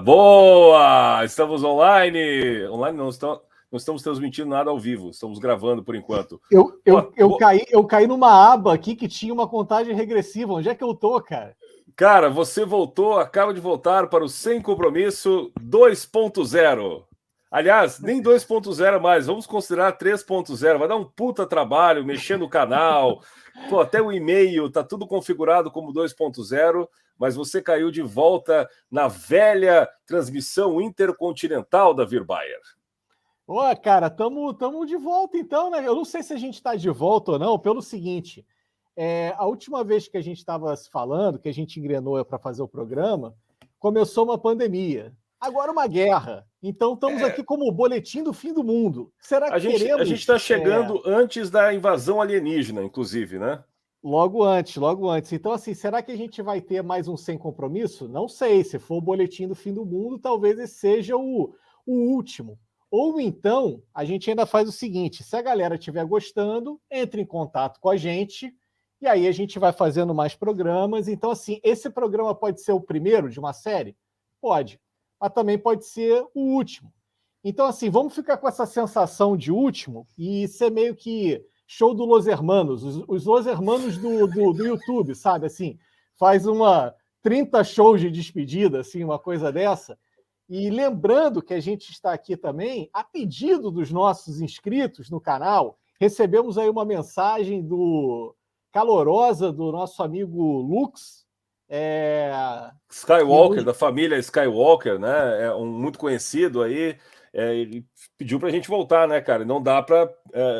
Boa! Estamos online. Online não estamos transmitindo nada ao vivo, estamos gravando por enquanto. Eu caí numa aba aqui que tinha uma contagem regressiva. Onde é que eu tô, cara? Cara, você acaba de voltar para o Sem Compromisso 2.0. Aliás, nem 2.0 mais, vamos considerar 3.0. Vai dar um puta trabalho mexer no canal. Pô, até o e-mail tá tudo configurado como 2.0, mas você caiu de volta na velha transmissão intercontinental da Virbayer. Ô, cara, tamo de volta então, né? Eu não sei se a gente tá de volta ou não, pelo seguinte. A última vez que a gente estava se falando, que a gente engrenou para fazer o programa, começou uma pandemia. Agora uma guerra. Então estamos aqui como o boletim do fim do mundo. Será que queremos... A gente está chegando antes da invasão alienígena, inclusive, né? Logo antes. Então, assim, será que a gente vai ter mais um Sem Compromisso? Não sei. Se for o boletim do fim do mundo, talvez esse seja o último. Ou então, a gente ainda faz o seguinte: se a galera estiver gostando, entre em contato com a gente, e aí a gente vai fazendo mais programas. Então, assim, esse programa pode ser o primeiro de uma série? Pode. Mas também pode ser o último. Então, assim, vamos ficar com essa sensação de último e ser meio que show do Los Hermanos, os Los Hermanos do YouTube, sabe? Assim, faz 30 shows de despedida, assim, uma coisa dessa. E lembrando que a gente está aqui também, a pedido dos nossos inscritos no canal, recebemos aí uma mensagem calorosa do nosso amigo Lux. Skywalker, da família Skywalker, né? É muito conhecido aí. Ele pediu para a gente voltar, né, cara? Não dá para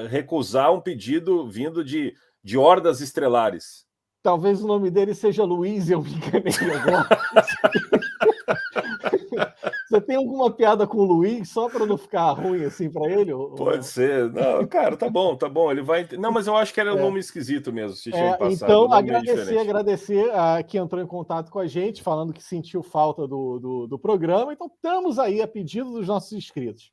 recusar um pedido vindo de hordas estrelares. Talvez o nome dele seja Luiz, eu me enganei agora. Você tem alguma piada com o Luiz, só para não ficar ruim assim para ele? Pode ser. Não, cara, tá bom. Ele vai... Não, mas eu acho que era um nome esquisito mesmo, se tinha passado. Então, agradecer a que entrou em contato com a gente, falando que sentiu falta do programa. Então, estamos aí a pedido dos nossos inscritos.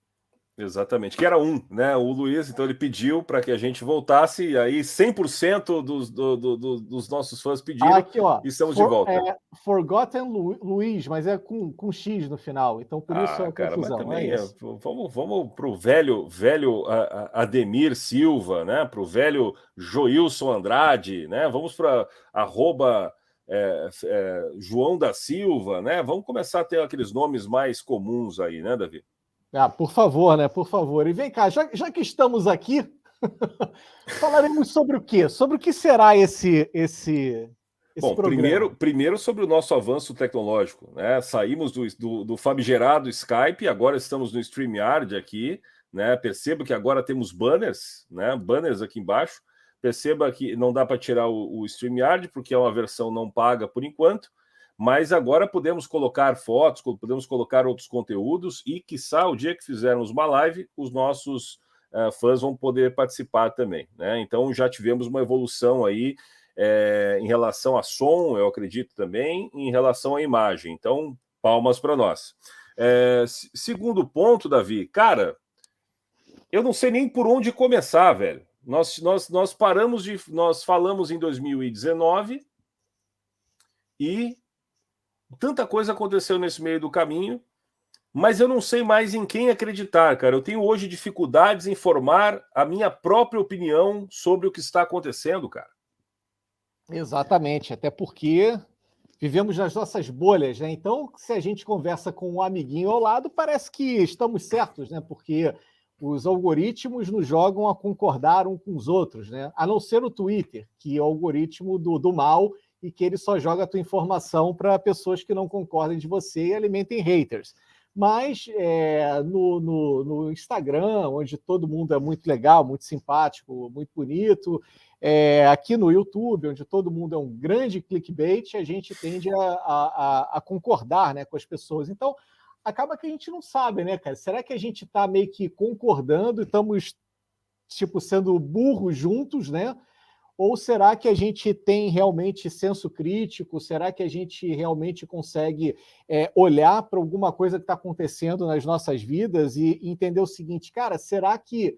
Exatamente, que era né? O Luiz, então ele pediu para que a gente voltasse, e aí 100% dos nossos fãs pediram, aqui, ó, e estamos de volta. Forgotten Luiz, mas é com X no final, então por isso a cara, confusão. Mas também vamos para o velho Ademir Silva, né? Para o velho Joilson Andrade, né? Vamos para @João da Silva, né? Vamos começar a ter aqueles nomes mais comuns aí, né, Davi? Por favor, né? Por favor. E vem cá, já que estamos aqui, falaremos sobre o quê? Sobre o que será esse Bom, programa? primeiro sobre o nosso avanço tecnológico, né? Saímos do famigerado Skype, agora estamos no StreamYard aqui, né? Perceba que agora temos banners, né? Banners aqui embaixo. Perceba que não dá para tirar o StreamYard, porque é uma versão não paga por enquanto, mas agora podemos colocar fotos, podemos colocar outros conteúdos e, quiçá, o dia que fizermos uma live, os nossos fãs vão poder participar também, né? Então já tivemos uma evolução aí em relação a som, eu acredito também, em relação à imagem. Então, palmas para nós. Segundo ponto, Davi, cara, eu não sei nem por onde começar, velho. Nós falamos em 2019 e tanta coisa aconteceu nesse meio do caminho, mas eu não sei mais em quem acreditar, cara. Eu tenho hoje dificuldades em formar a minha própria opinião sobre o que está acontecendo, cara. Exatamente, até porque vivemos nas nossas bolhas, né? Então, se a gente conversa com um amiguinho ao lado, parece que estamos certos, né? Porque os algoritmos nos jogam a concordar uns com os outros, né? A não ser o Twitter, que é o algoritmo do mal e que ele só joga a tua informação para pessoas que não concordem de você e alimentem haters. Mas no Instagram, onde todo mundo é muito legal, muito simpático, muito bonito, aqui no YouTube, onde todo mundo é um grande clickbait, a gente tende a concordar, né, com as pessoas. Então, acaba que a gente não sabe, né, cara? Será que a gente está meio que concordando e estamos, tipo, sendo burros juntos, né? Ou será que a gente tem realmente senso crítico? Será que a gente realmente consegue olhar para alguma coisa que está acontecendo nas nossas vidas e entender o seguinte, cara, será que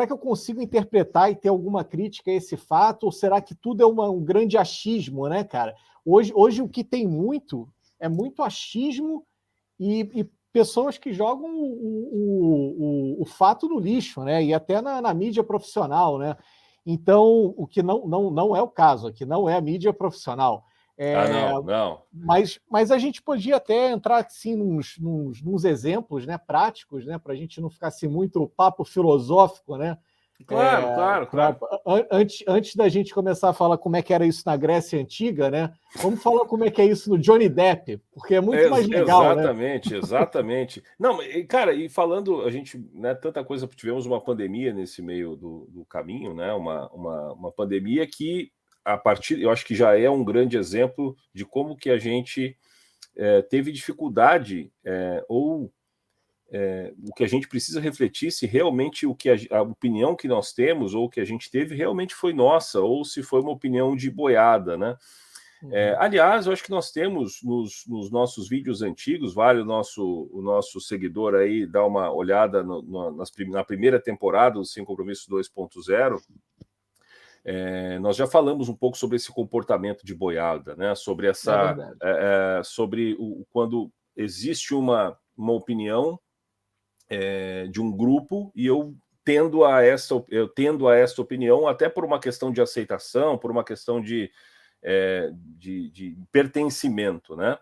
eu consigo interpretar e ter alguma crítica a esse fato? Ou será que tudo é um grande achismo, né, cara? Hoje o que tem muito é muito achismo e pessoas que jogam o fato no lixo, né? E até na mídia profissional, né? Então, o que não é o caso, aqui não é a mídia profissional. Não. Mas a gente podia até entrar assim, nos exemplos, né, práticos, né, para a gente não ficar assim, muito papo filosófico, né? Claro. Antes da gente começar a falar como é que era isso na Grécia Antiga, né? Vamos falar como é que é isso no Johnny Depp, porque é muito mais legal, né? Exatamente. Não, cara, e falando, a gente, né, tanta coisa, tivemos uma pandemia nesse meio do caminho, né? Uma pandemia que, eu acho que já é um grande exemplo de como que a gente teve dificuldade, ou o que a gente precisa refletir se realmente a opinião que nós temos ou que a gente teve realmente foi nossa, ou se foi uma opinião de boiada, né? Aliás, eu acho que nós temos nos nossos vídeos antigos, vale o nosso seguidor aí dar uma olhada na primeira temporada do Sem Compromisso 2.0. Nós já falamos um pouco sobre esse comportamento de boiada, né? Sobre quando existe uma opinião de um grupo e eu tendo a esta opinião, até por uma questão de aceitação, por uma questão de pertencimento, né?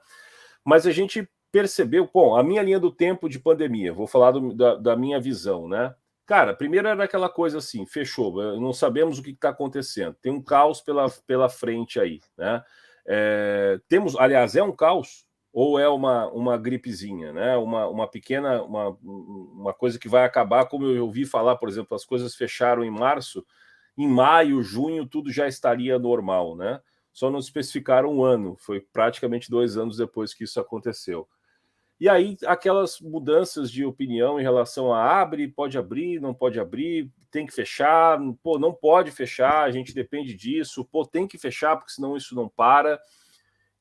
Mas a gente percebeu, bom, a minha linha do tempo de pandemia, vou falar da minha visão, né? Cara, primeiro era aquela coisa assim, fechou, não sabemos o que está acontecendo, tem um caos pela frente aí, né? Aliás, é um caos, ou é uma gripezinha, né? Uma pequena, uma coisa que vai acabar, como eu ouvi falar, por exemplo, as coisas fecharam em março, em maio, junho, tudo já estaria normal, né? Só não especificaram um ano, foi praticamente 2 anos depois que isso aconteceu. E aí, aquelas mudanças de opinião em relação a pode abrir, não pode abrir, tem que fechar, pô, não pode fechar, a gente depende disso, pô, tem que fechar, porque senão isso não para.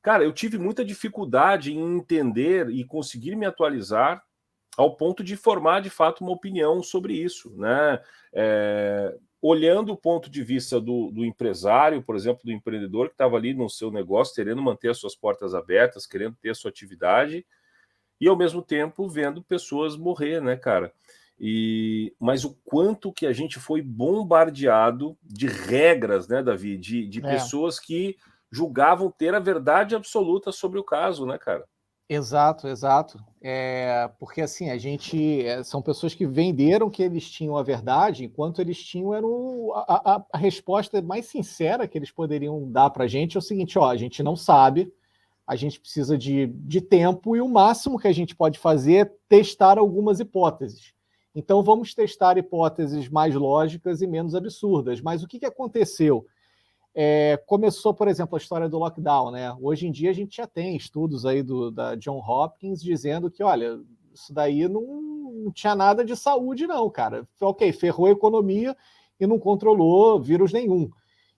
Cara, eu tive muita dificuldade em entender e conseguir me atualizar ao ponto de formar, de fato, uma opinião sobre isso, né? Olhando o ponto de vista do empresário, por exemplo, do empreendedor que estava ali no seu negócio, querendo manter as suas portas abertas, querendo ter a sua atividade, e ao mesmo tempo vendo pessoas morrer, né, cara? Mas o quanto que a gente foi bombardeado de regras, né, Davi? De pessoas que julgavam ter a verdade absoluta sobre o caso, né, cara? Exato. Porque assim, são pessoas que venderam que eles tinham a verdade, enquanto eles tinham a resposta mais sincera que eles poderiam dar para a gente é o seguinte: ó, a gente não sabe, a gente precisa de tempo, e o máximo que a gente pode fazer é testar algumas hipóteses. Então vamos testar hipóteses mais lógicas e menos absurdas. Mas o que aconteceu? Começou, por exemplo, a história do lockdown, né? Hoje em dia a gente já tem estudos aí da John Hopkins dizendo que, olha, isso daí não tinha nada de saúde, não, cara. Ok, ferrou a economia e não controlou vírus nenhum.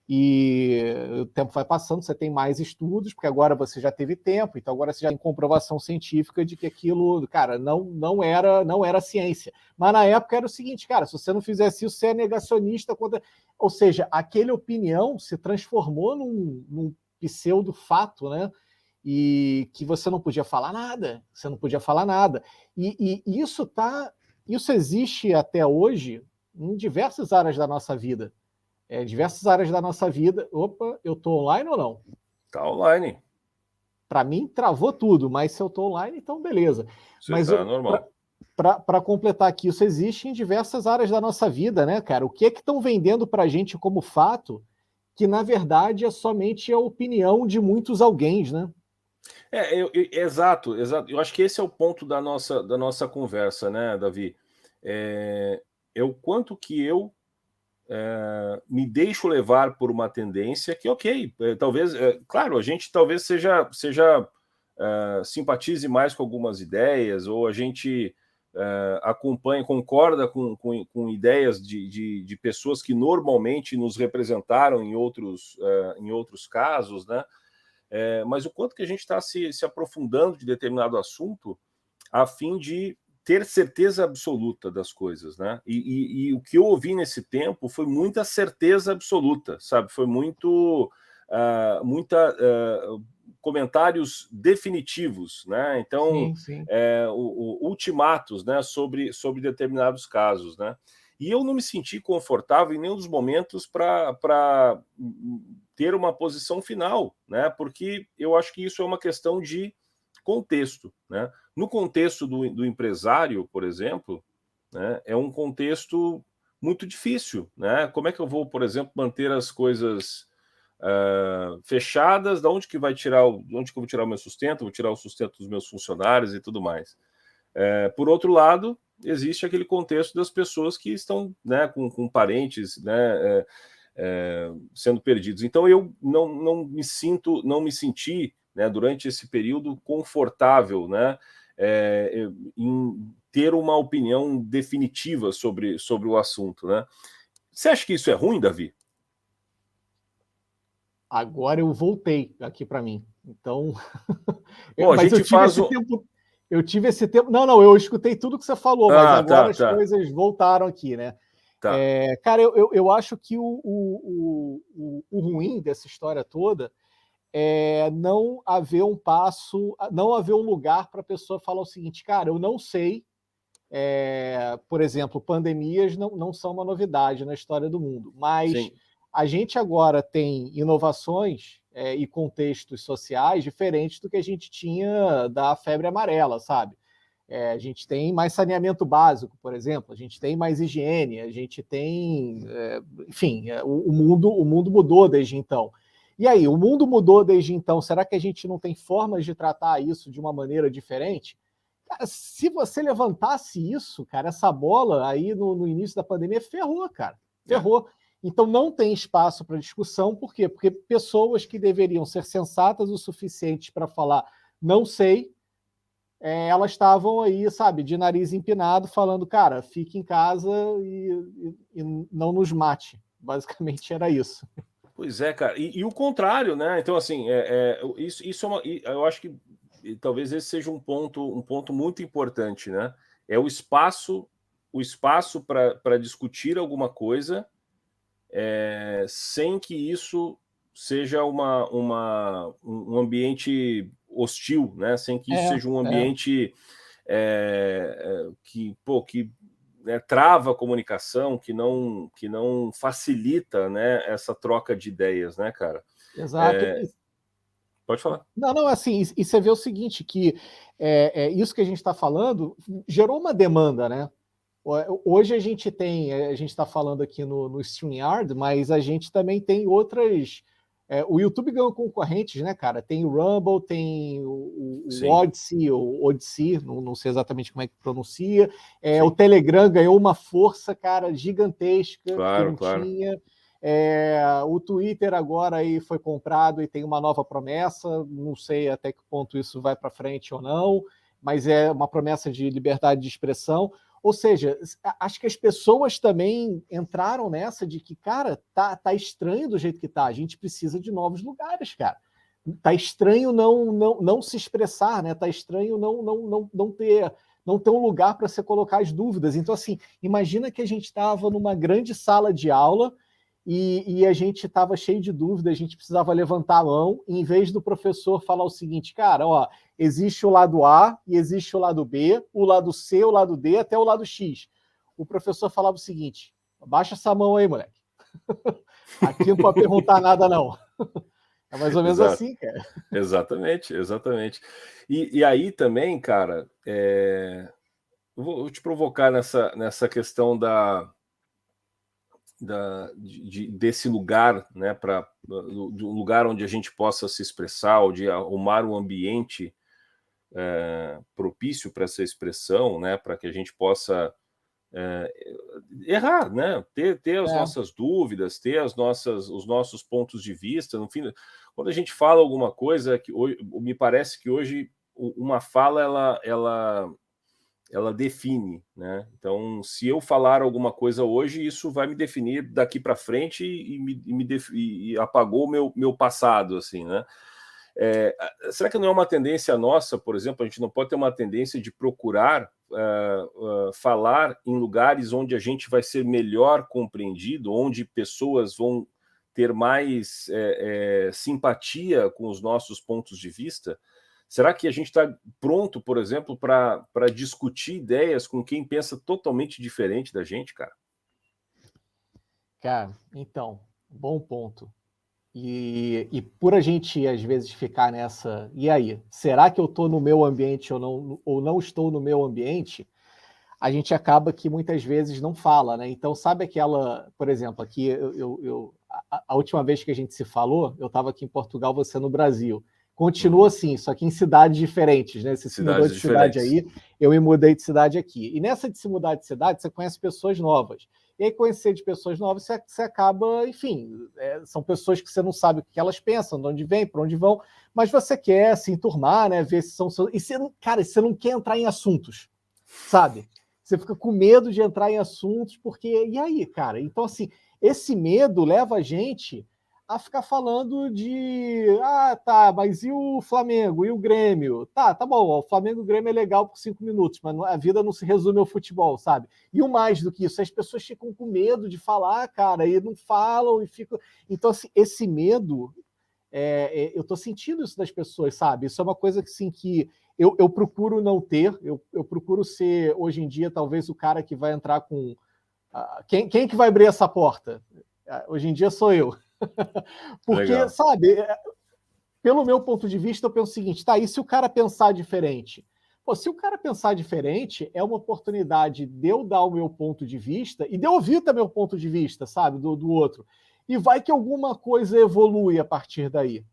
E o tempo vai passando, você tem mais estudos, porque agora você já teve tempo, então agora você já tem comprovação científica de que aquilo, cara, não era ciência. Mas na época era o seguinte, cara, se você não fizesse isso, você é negacionista contra... Ou seja, aquela opinião se transformou num pseudo-fato, né? E que você não podia falar nada, E isso existe até hoje em diversas áreas da nossa vida. Diversas áreas da nossa vida. Opa, eu estou online ou não? Tá online. Para mim, travou tudo, mas se eu estou online, então beleza. Você Mas tá normal. para completar aqui, isso existe em diversas áreas da nossa vida, né, cara? O que é que estão vendendo para a gente como fato, que na verdade é somente a opinião de muitos alguém, né? Exato. Eu acho que esse é o ponto da nossa conversa, né, Davi? É o quanto que eu me deixo levar por uma tendência que, ok, talvez, claro, a gente talvez seja simpatize mais com algumas ideias, ou a gente acompanha, concorda com ideias de pessoas que normalmente nos representaram em outros casos, né? Mas o quanto que a gente está se aprofundando de determinado assunto a fim de ter certeza absoluta das coisas, né? E o que eu ouvi nesse tempo foi muita certeza absoluta, sabe? Foi muita comentários definitivos, né? Então, sim. ultimatos, né, sobre determinados casos, né? E eu não me senti confortável em nenhum dos momentos para ter uma posição final, né? Porque eu acho que isso é uma questão de contexto, né? No contexto do empresário, por exemplo, né, é um contexto muito difícil, né? Como é que eu vou, por exemplo, manter as coisas fechadas? De onde que onde que eu vou tirar o meu sustento? Vou tirar o sustento dos meus funcionários e tudo mais. Por outro lado, existe aquele contexto das pessoas que estão, né, com parentes, né, sendo perdidos. Então eu não me senti, né, durante esse período confortável, né, em ter uma opinião definitiva sobre o assunto, né? Você acha que isso é ruim, Davi? Agora eu voltei aqui para mim. Então, Bom, a mas gente faz eu tive esse tempo. Não, eu escutei tudo que você falou, mas agora as tá. coisas voltaram aqui, né? Tá. Cara, eu acho que o ruim dessa história toda é não haver um passo, não haver um lugar para a pessoa falar o seguinte, cara, eu não sei. Por exemplo, pandemias não são uma novidade na história do mundo, mas Sim. a gente agora tem inovações e contextos sociais diferentes do que a gente tinha da febre amarela, sabe? A gente tem mais saneamento básico, por exemplo, a gente tem mais higiene, a gente tem, enfim, o mundo mudou desde então. E aí, o mundo mudou desde então, será que a gente não tem formas de tratar isso de uma maneira diferente? Cara, se você levantasse isso, cara, essa bola aí no início da pandemia, ferrou, cara. Ferrou. Então não tem espaço para discussão, por quê? Porque pessoas que deveriam ser sensatas o suficiente para falar não sei, elas estavam aí, sabe, de nariz empinado, falando, cara, fique em casa e não nos mate. Basicamente era isso. Pois é, cara. E o contrário, né? Então, assim, isso é eu acho que talvez esse seja um ponto muito importante, né? É o espaço para discutir alguma coisa, sem que isso seja um ambiente hostil, né? Sem que isso seja um ambiente que né, trava a comunicação, que não facilita, né, essa troca de ideias, né, cara? Exato. Pode falar. Não, assim, e você vê o seguinte, que isso que a gente está falando gerou uma demanda, né? Hoje a gente está falando aqui no StreamYard, mas a gente também tem outras. O YouTube ganhou concorrentes, né, cara? Tem o Rumble, tem o Odyssey, não sei exatamente como é que pronuncia. O Telegram ganhou uma força, cara, gigantesca que Claro, não claro. tinha. O Twitter agora aí foi comprado e tem uma nova promessa. Não sei até que ponto isso vai para frente ou não, mas é uma promessa de liberdade de expressão. Ou seja, acho que as pessoas também entraram nessa de que, cara, tá estranho do jeito que tá. A gente precisa de novos lugares, cara. Tá estranho não se expressar, né? Tá estranho não ter um lugar para você colocar as dúvidas. Então, assim, imagina que a gente estava numa grande sala de aula e a gente estava cheio de dúvidas, a gente precisava levantar a mão, e em vez do professor falar o seguinte, cara, ó, existe o lado A e existe o lado B, o lado C, o lado D, até o lado X. O professor falava o seguinte, baixa essa mão aí, moleque. Aqui não pode perguntar nada, não. É mais ou menos assim, cara. Exatamente. E aí também, cara, vou te provocar nessa questão desse lugar, né, do lugar onde a gente possa se expressar, onde arrumar um ambiente propício para essa expressão, né, para que a gente possa errar, né, ter as nossas dúvidas, ter os nossos pontos de vista. No fim, quando a gente fala alguma coisa, que hoje, me parece que hoje uma fala ela define, né? Então, se eu falar alguma coisa hoje, isso vai me definir daqui para frente e apagou o meu passado, assim, né? Será que não é uma tendência nossa, por exemplo, a gente não pode ter uma tendência de procurar falar em lugares onde a gente vai ser melhor compreendido, onde pessoas vão ter mais simpatia com os nossos pontos de vista? Será que a gente está pronto, por exemplo, para discutir ideias com quem pensa totalmente diferente da gente, cara? Cara, então, bom ponto. E por a gente, às vezes, ficar nessa... E aí, será que eu estou no meu ambiente ou não estou no meu ambiente? A gente acaba que muitas vezes não fala, né? Então, sabe aquela... Por exemplo, aqui, a última vez que a gente se falou, eu estava aqui em Portugal, você no Brasil. Continua assim, só que em cidades diferentes, né? Você se mudou Cidades de cidade diferentes. aí, eu me mudei de cidade aqui. E nessa de se mudar de cidade, você conhece pessoas novas. E aí, conhecer de pessoas novas, você acaba, enfim, são pessoas que você não sabe o que elas pensam, de onde vêm, para onde vão, mas você quer se enturmar, né? Ver se são seus... E você, cara, você não quer entrar em assuntos, sabe? Você fica com medo de entrar em assuntos, porque. E aí, cara? Então, assim, esse medo leva a gente a ficar falando de. Ah, tá, mas e o Flamengo? E o Grêmio? Tá bom, o Flamengo e o Grêmio é legal por 5 minutos, mas a vida não se resume ao futebol, sabe? E o mais do que isso, as pessoas ficam com medo de falar, cara, e não falam e ficam. Então, assim, esse medo. Eu estou sentindo isso das pessoas, sabe? Isso é uma coisa que, assim, que eu procuro não ter, eu procuro ser, hoje em dia, talvez o cara que vai entrar com... Quem que vai abrir essa porta? Hoje em dia sou eu. Porque, Legal. sabe, pelo meu ponto de vista, eu penso o seguinte, tá, e se o cara pensar diferente? Pô, se o cara pensar diferente, é uma oportunidade de eu dar o meu ponto de vista e de eu ouvir também o ponto de vista, sabe, do outro. E vai que alguma coisa evolui a partir daí.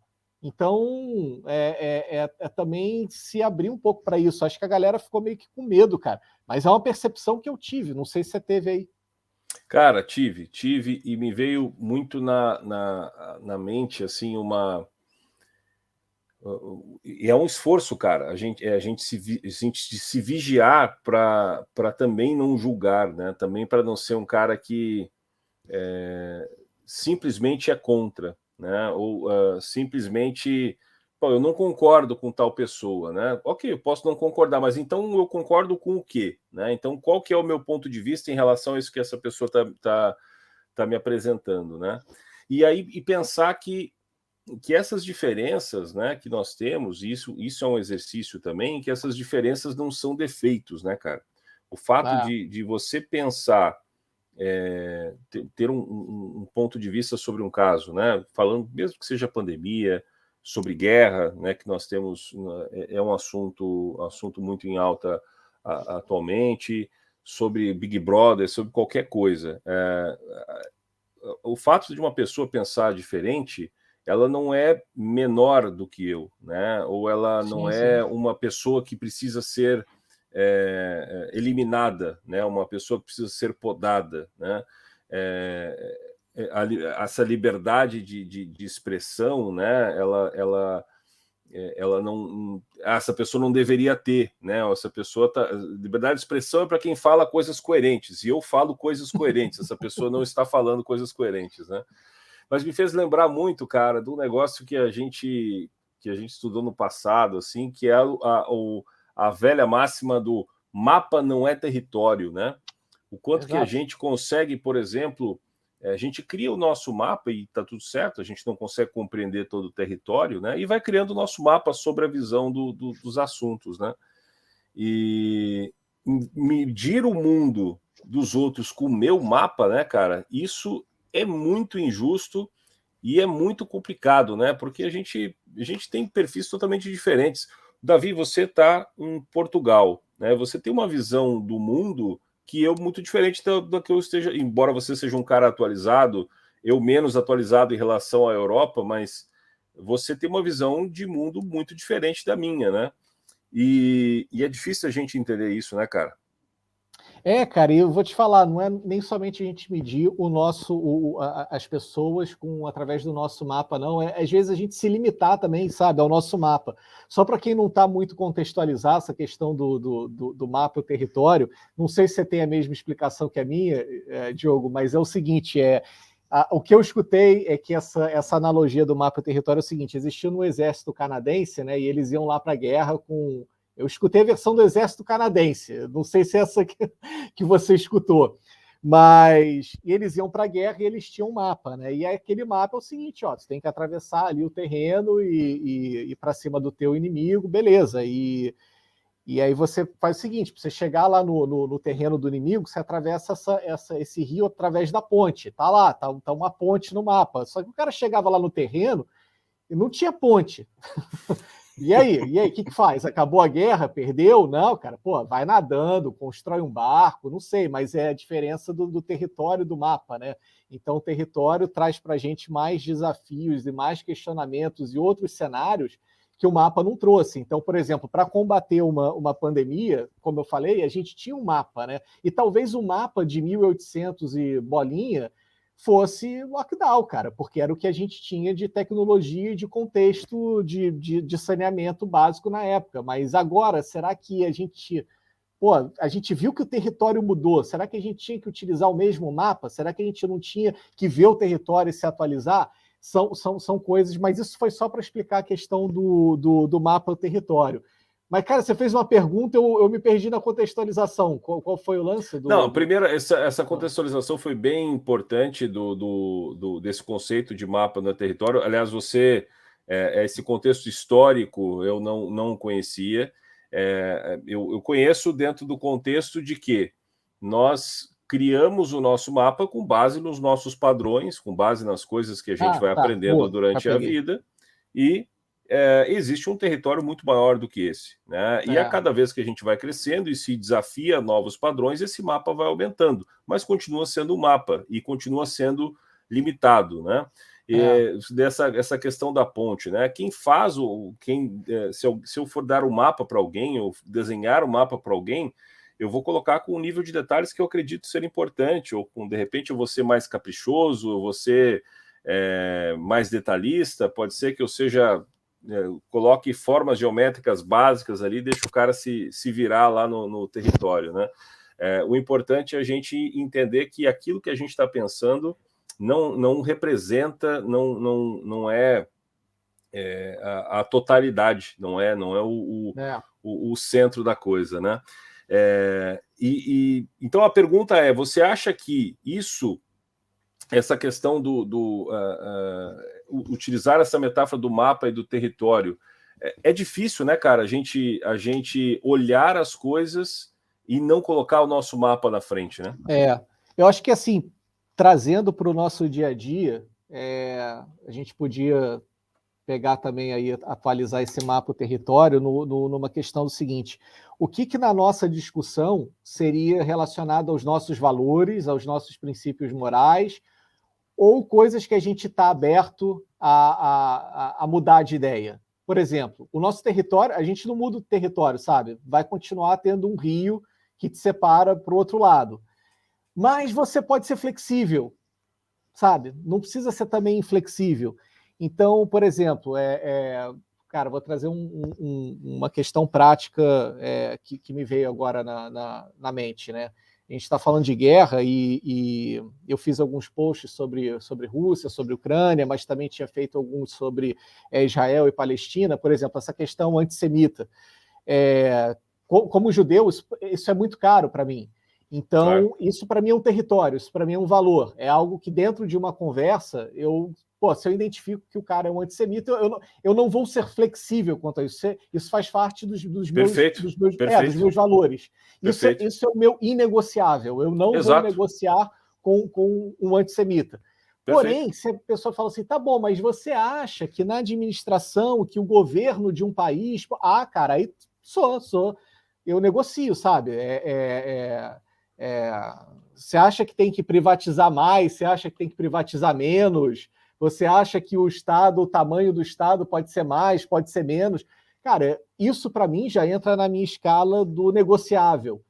Então, também se abrir um pouco para isso. Acho que a galera ficou meio que com medo, cara. Mas é uma percepção que eu tive. Não sei se você teve aí. Cara, tive, e me veio muito na mente, assim, e é um esforço, cara, a gente se vigiar para também não julgar, né? Também para não ser um cara que simplesmente é contra, né? Ou simplesmente, pô, eu não concordo com tal pessoa, né? Ok, eu posso não concordar, mas então eu concordo com o quê, né? Então qual que é o meu ponto de vista em relação a isso que essa pessoa tá me apresentando, né? E aí pensar que essas diferenças, né, que nós temos, isso é um exercício também, que essas diferenças não são defeitos, né, cara? O fato de você pensar, ter um ponto de vista sobre um caso, né, falando, mesmo que seja pandemia, sobre guerra, né, que nós temos, é um assunto muito em alta atualmente, sobre Big Brother, sobre qualquer coisa. O fato de uma pessoa pensar diferente, ela não é menor do que eu, né? Ou ela não é uma pessoa que precisa ser eliminada, né? Uma pessoa que precisa ser podada, né? Essa liberdade de expressão, né? Ela não, essa pessoa não deveria ter, né? Essa pessoa liberdade de expressão é para quem fala coisas coerentes, e eu falo coisas coerentes, essa pessoa não está falando coisas coerentes, né? Mas me fez lembrar muito, cara, do negócio que a gente estudou no passado, assim, que é a velha máxima do mapa não é território, né? O quanto que a gente consegue, por exemplo, a gente cria o nosso mapa e está tudo certo, a gente não consegue compreender todo o território, né? E vai criando o nosso mapa sobre a visão dos assuntos, né? E medir o mundo dos outros com o meu mapa, né, cara? Isso é muito injusto e é muito complicado, né? Porque a gente tem perfis totalmente diferentes. Davi, você está em Portugal, né? Você tem uma visão do mundo que é muito diferente da que eu esteja. Embora você seja um cara atualizado, eu menos atualizado em relação à Europa, mas você tem uma visão de mundo muito diferente da minha, né? E é difícil a gente entender isso, né, cara? Cara, e eu vou te falar, não é nem somente a gente medir as pessoas através do nosso mapa, não. Às vezes a gente se limitar também, sabe, ao nosso mapa. Só para quem não está muito contextualizar essa questão do mapa e o território, não sei se você tem a mesma explicação que a minha, Diogo, mas é o seguinte: o que eu escutei é que essa analogia do mapa e território é o seguinte: existia no exército canadense, né, e eles iam lá para a guerra com... Eu escutei a versão do exército canadense, não sei se é essa que você escutou, Mas eles iam para a guerra e eles tinham um mapa, né? E aquele mapa é o seguinte, ó, você tem que atravessar ali o terreno e ir para cima do teu inimigo, beleza. E aí você faz o seguinte, para você chegar lá no terreno do inimigo, você atravessa esse rio através da ponte. Tá lá, tá uma ponte no mapa. Só que o cara chegava lá no terreno e não tinha ponte. E aí, o que faz? Acabou a guerra? Perdeu? Não, cara, pô, vai nadando, constrói um barco, não sei, mas é a diferença do território do mapa, né? Então, o território traz para a gente mais desafios e mais questionamentos e outros cenários que o mapa não trouxe. Então, por exemplo, para combater uma pandemia, como eu falei, a gente tinha um mapa, né? E talvez o mapa de 1800 e bolinha fosse lockdown, cara, porque era o que a gente tinha de tecnologia e de contexto de saneamento básico na época. Mas agora, será que a gente viu que o território mudou? Será que a gente tinha que utilizar o mesmo mapa? Será que a gente não tinha que ver o território e se atualizar? São coisas, mas isso foi só para explicar a questão do mapa do território. Mas, cara, você fez uma pergunta, eu me perdi na contextualização. Qual foi o lance? Não, primeiro, essa contextualização foi bem importante desse conceito de mapa no território. Aliás, esse contexto histórico eu não conhecia. Eu conheço dentro do contexto de que nós criamos o nosso mapa com base nos nossos padrões, com base nas coisas que a gente vai aprendendo durante a vida, e existe um território muito maior do que esse, né? E a cada vez que a gente vai crescendo e se desafia novos padrões, esse mapa vai aumentando, mas continua sendo um mapa e continua sendo limitado, né? Essa questão da ponte, né? Quem faz se eu for dar um mapa para alguém ou desenhar um mapa para alguém, eu vou colocar com um nível de detalhes que eu acredito ser importante, ou de repente eu vou ser mais caprichoso, eu vou ser mais detalhista, pode ser que eu coloque formas geométricas básicas ali, deixa o cara se virar lá no território, né? O importante é a gente entender que aquilo que a gente está pensando não representa, não é a totalidade, não é o centro da coisa, né? Então a pergunta é: você acha que essa questão utilizar essa metáfora do mapa e do território é difícil, né, cara? A gente olhar as coisas e não colocar o nosso mapa na frente, né? Eu acho que assim, trazendo para o nosso dia a dia, a gente podia pegar também aí, atualizar esse mapa do território numa questão do seguinte: o que na nossa discussão seria relacionado aos nossos valores, aos nossos princípios morais, ou coisas que a gente está aberto a mudar de ideia? Por exemplo, o nosso território, a gente não muda o território, sabe? Vai continuar tendo um rio que te separa para o outro lado. Mas você pode ser flexível, sabe? Não precisa ser também inflexível. Então, por exemplo, cara, vou trazer uma questão prática que me veio agora na mente, né? A gente está falando de guerra e eu fiz alguns posts sobre Rússia, sobre Ucrânia, mas também tinha feito alguns sobre Israel e Palestina. Por exemplo, essa questão antissemita. Como judeu, isso é muito caro para mim. Então, claro, isso para mim é um território, isso para mim é um valor. É algo que dentro de uma conversa, se eu identifico que o cara é um antissemita, eu não vou ser flexível quanto a isso. Isso faz parte dos meus valores. Isso é o meu inegociável. Eu não vou negociar com um antissemita. Porém, se a pessoa fala assim, tá bom, mas você acha que na administração, que o governo de um país... cara, aí eu negocio, sabe? Você acha que tem que privatizar mais? Você acha que tem que privatizar menos? Você acha que o tamanho do Estado pode ser mais, pode ser menos? Cara, isso para mim já entra na minha escala do negociável.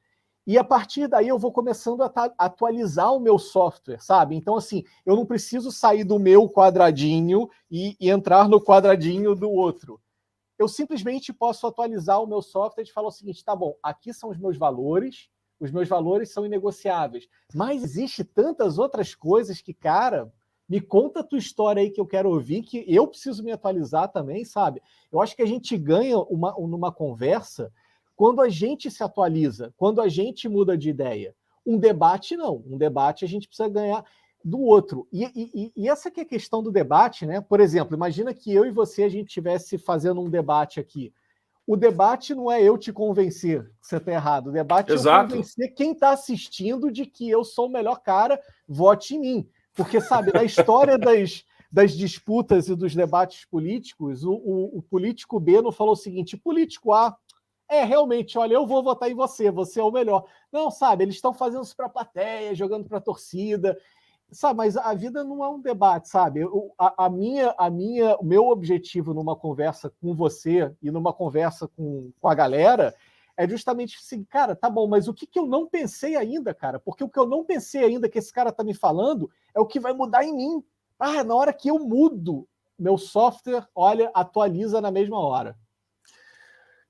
E a partir daí eu vou começando a atualizar o meu software, sabe? Então, assim, eu não preciso sair do meu quadradinho e entrar no quadradinho do outro. Eu simplesmente posso atualizar o meu software e falar o seguinte, tá bom, aqui são os meus valores são inegociáveis. Mas existe tantas outras coisas que, cara, me conta a tua história aí que eu quero ouvir, que eu preciso me atualizar também, sabe? Eu acho que a gente ganha numa conversa quando a gente se atualiza, quando a gente muda de ideia. Um debate, não. Um debate a gente precisa ganhar do outro. E essa que é a questão do debate, né? Por exemplo, imagina que eu e você, a gente estivesse fazendo um debate aqui. O debate não é eu te convencer que você está errado. O debate é eu convencer quem está assistindo de que eu sou o melhor cara, vote em mim. Porque, sabe, na história das disputas e dos debates políticos, o político B não falou o seguinte: político A, realmente, olha, eu vou votar em você, você é o melhor. Não, sabe, eles estão fazendo isso para a plateia, jogando para a torcida. Sabe, mas a vida não é um debate, sabe? O meu objetivo numa conversa com você e numa conversa com a galera é justamente assim, cara, tá bom, mas o que eu não pensei ainda, cara? Porque o que eu não pensei ainda que esse cara tá me falando é o que vai mudar em mim. Na hora que eu mudo, meu software, olha, atualiza na mesma hora.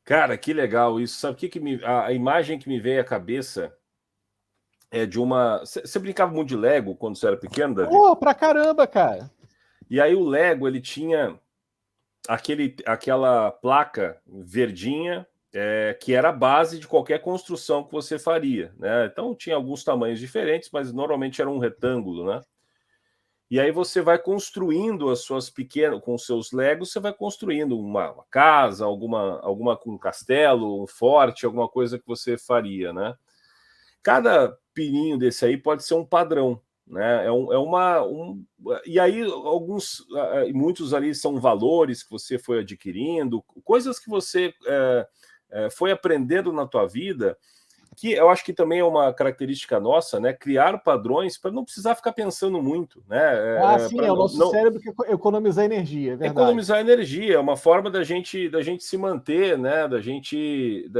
Cara, que legal isso. Sabe o que a imagem que me veio à cabeça é de uma... Você brincava muito de Lego quando você era pequeno, Davi? Pra caramba, cara. E aí o Lego, ele tinha aquela placa verdinha que era a base de qualquer construção que você faria, né? Então tinha alguns tamanhos diferentes, mas normalmente era um retângulo, né? E aí você vai construindo as suas pequenas, com os seus Legos, você vai construindo uma casa, alguma um castelo, um forte, alguma coisa que você faria, né? Cada pininho desse aí pode ser um padrão, né? E aí muitos ali são valores que você foi adquirindo, coisas que você foi aprendendo na tua vida, que eu acho que também é uma característica nossa, né? Criar padrões para não precisar ficar pensando muito, né? Sim, é o nosso cérebro que economizar energia, é verdade. Economizar energia é uma forma da gente se manter, né? Da gente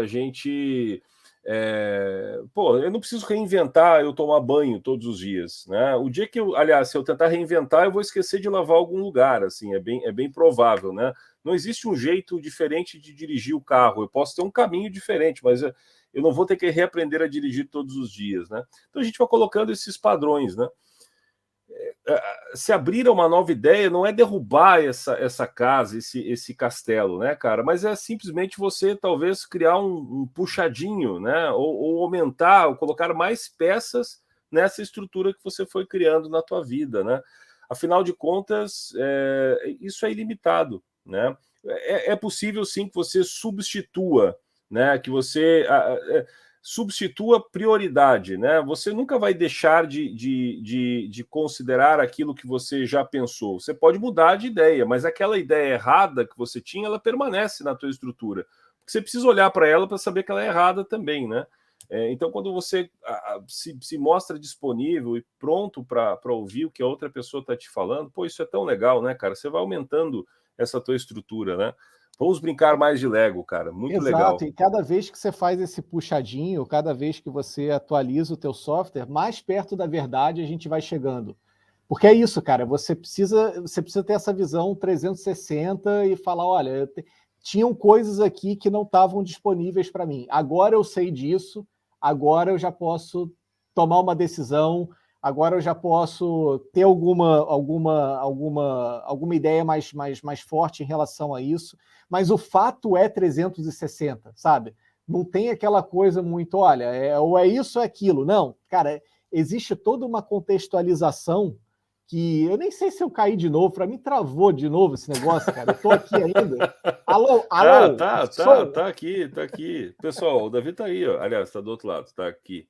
eu não preciso reinventar eu tomar banho todos os dias, né? O dia que se eu tentar reinventar, eu vou esquecer de lavar algum lugar, assim, é bem provável, né? Não existe um jeito diferente de dirigir o carro. Eu posso ter um caminho diferente, mas eu não vou ter que reaprender a dirigir todos os dias, né? Então a gente vai colocando esses padrões, né? Se abrir uma nova ideia não é derrubar essa casa, esse castelo, né, cara? Mas é simplesmente você talvez criar um puxadinho, né? Ou aumentar, ou colocar mais peças nessa estrutura que você foi criando na tua vida, né? Afinal de contas, isso é ilimitado, né? É possível sim que você substitua, né? Que você substitua prioridade, né? Você nunca vai deixar de considerar aquilo que você já pensou. Você pode mudar de ideia, mas aquela ideia errada que você tinha, ela permanece na tua estrutura. Porque você precisa olhar para ela para saber que ela é errada também, né? Então, quando você se mostra disponível e pronto para ouvir o que a outra pessoa está te falando, pô, isso é tão legal, né, cara? Você vai aumentando essa tua estrutura, né? Vamos brincar mais de Lego, cara. Muito legal. Exato, e cada vez que você faz esse puxadinho, cada vez que você atualiza o teu software, mais perto da verdade a gente vai chegando. Porque é isso, cara, você precisa ter essa visão 360 e falar, olha, tinham coisas aqui que não estavam disponíveis para mim. Agora eu sei disso, agora eu já posso tomar uma decisão, agora eu já posso ter alguma ideia mais forte em relação a isso. Mas o fato é 360, sabe? Não tem aquela coisa muito, olha, ou é isso ou é aquilo. Não, cara, existe toda uma contextualização que eu nem sei se eu caí de novo, para mim travou de novo esse negócio, cara. Eu tô aqui ainda. Alô? Tá aqui. Pessoal, o Davi tá aí, ó. Aliás, tá do outro lado, tá aqui,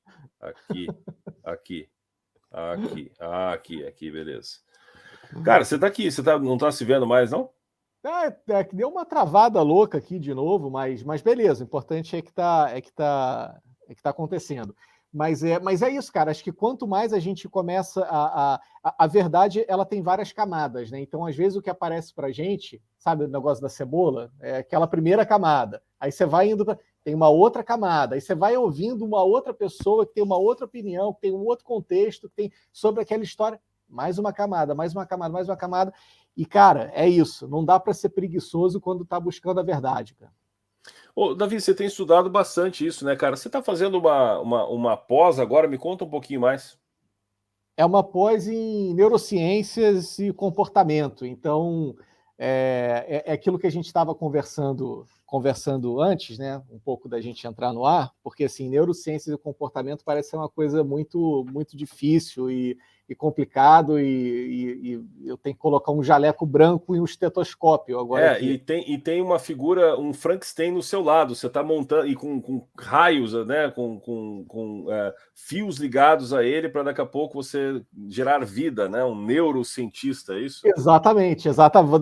beleza. Cara, você tá aqui, não tá se vendo mais, não? Que deu uma travada louca aqui de novo, mas beleza. O importante é que tá acontecendo. Mas é isso, cara. Acho que quanto mais a gente começa a verdade, ela tem várias camadas, né? Então, às vezes, o que aparece pra gente, sabe o negócio da cebola? É aquela primeira camada. Aí você vai indo tem uma outra camada. Aí você vai ouvindo uma outra pessoa que tem uma outra opinião, que tem um outro contexto, que tem sobre aquela história. Mais uma camada, mais uma camada, mais uma camada. E, cara, é isso. Não dá para ser preguiçoso quando está buscando a verdade, cara. Ô, Davi, você tem estudado bastante isso, né, cara? Você está fazendo uma pós agora? Me conta um pouquinho mais. É uma pós em neurociências e comportamento. Então, é aquilo que a gente estava conversando antes, né? Um pouco da gente entrar no ar, porque assim, neurociências e comportamento parece ser uma coisa muito, muito difícil e complicado, e eu tenho que colocar um jaleco branco e um estetoscópio agora aqui. E tem uma figura, um Frankenstein no seu lado, você está montando, e com raios, né? Com fios ligados a ele para daqui a pouco você gerar vida, né? Um neurocientista, é isso? Exatamente,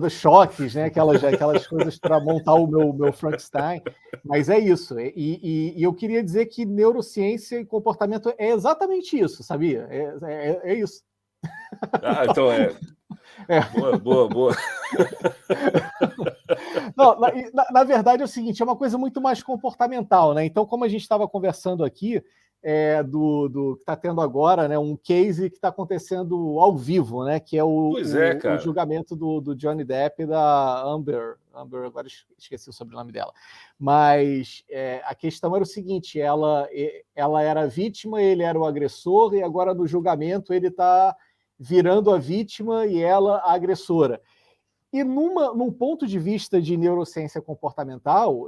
choques, né? Aquelas coisas para montar o meu Frankenstein. Mas é isso. E eu queria dizer que neurociência e comportamento é exatamente isso, sabia? É isso. Ah, então É. Boa. Não, na verdade é o seguinte, é uma coisa muito mais comportamental, né? Então, como a gente estava conversando aqui, do que está tendo agora, né? Um case que está acontecendo ao vivo, né? Que é o Cara. julgamento do Johnny Depp e da Amber, agora esqueci o sobrenome dela. Mas a questão era o seguinte: ela era vítima, ele era o agressor, e agora no julgamento ele está virando a vítima e ela a agressora. E num ponto de vista de neurociência comportamental,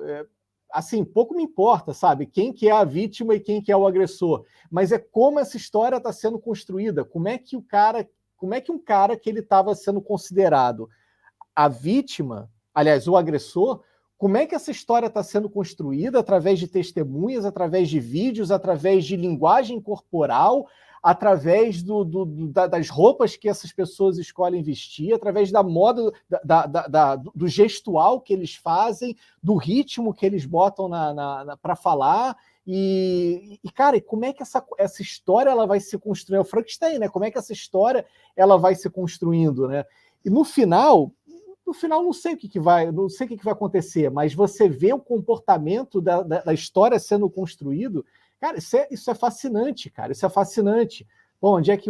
assim, pouco me importa, sabe? Quem que é a vítima e quem que é o agressor. Mas é como essa história está sendo construída. Como é que um cara que ele estava sendo considerado a vítima, aliás, o agressor, como é que essa história está sendo construída através de testemunhas, através de vídeos, através de linguagem corporal, através das roupas que essas pessoas escolhem vestir, através da moda, do gestual que eles fazem, do ritmo que eles botam para falar. Cara, como é que essa história ela vai se construir? É o Frankenstein, né? Como é que essa história ela vai se construindo, né? E no final não sei o que vai, não sei o que vai acontecer, mas você vê o comportamento da história sendo construído, cara, isso é fascinante, cara, isso é fascinante. Bom, onde é que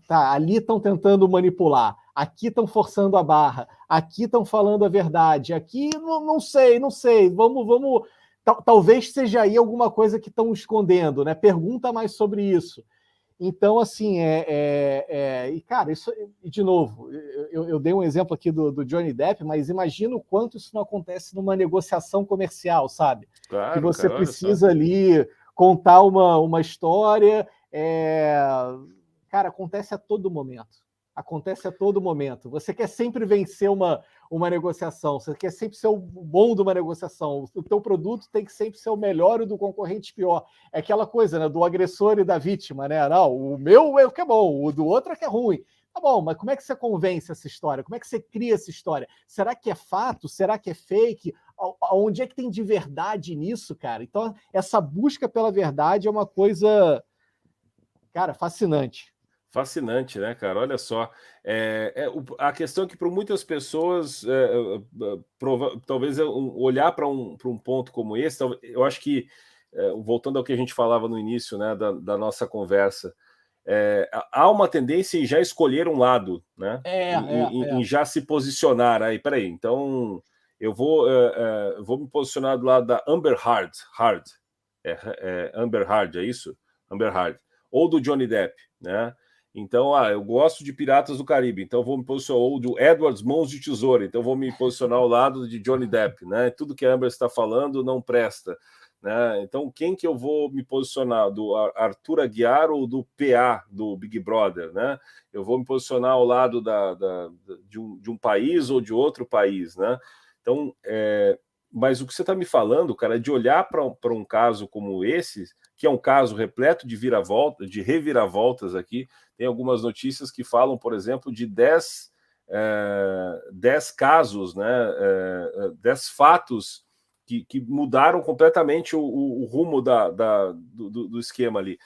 ali estão tentando manipular, aqui estão forçando a barra, aqui estão falando a verdade, aqui não sei, vamos, talvez seja aí alguma coisa que estão escondendo, né? Pergunta mais sobre isso. Então, assim, e cara, isso, de novo, eu dei um exemplo aqui do Johnny Depp, mas imagina o quanto isso não acontece numa negociação comercial, sabe? Que Claro, você cara, olha só. precisa ali contar uma história, cara, acontece a todo momento. Acontece a todo momento. Você quer sempre vencer uma negociação, você quer sempre ser o bom de uma negociação. O teu produto tem que sempre ser o melhor e o do concorrente pior. É aquela coisa, né, do agressor e da vítima, né? Não, o meu é o que é bom, o do outro é que é ruim. Tá bom, mas como é que você convence essa história? Como é que você cria essa história? Será que é fato? Será que é fake? Onde é que tem de verdade nisso, cara? Então, essa busca pela verdade é uma coisa, cara, fascinante. Fascinante, né, cara? Olha só. A questão é que para muitas pessoas, talvez olhar para um ponto como esse, eu acho que, voltando ao que a gente falava no início, né, da nossa conversa, há uma tendência em já escolher um lado, né? Em já se posicionar. Aí, peraí, então eu vou me posicionar do lado da Amber Heard. Amber Heard, é isso? Amber Heard. Ou do Johnny Depp, né? Então, eu gosto de Piratas do Caribe, então vou me posicionar, ou do Edward Mãos de Tesoura, então vou me posicionar ao lado de Johnny Depp, né? Tudo que a Amber está falando não presta, né? Então, quem que eu vou me posicionar? Do Arthur Aguiar ou do PA, do Big Brother, né? Eu vou me posicionar ao lado de um país ou de outro país, né? Então, mas o que você está me falando, cara, é de olhar para um caso como esse, que é um caso repleto de reviravoltas aqui. Tem algumas notícias que falam, por exemplo, de 10 casos, né, 10 fatos que mudaram completamente o rumo do esquema ali.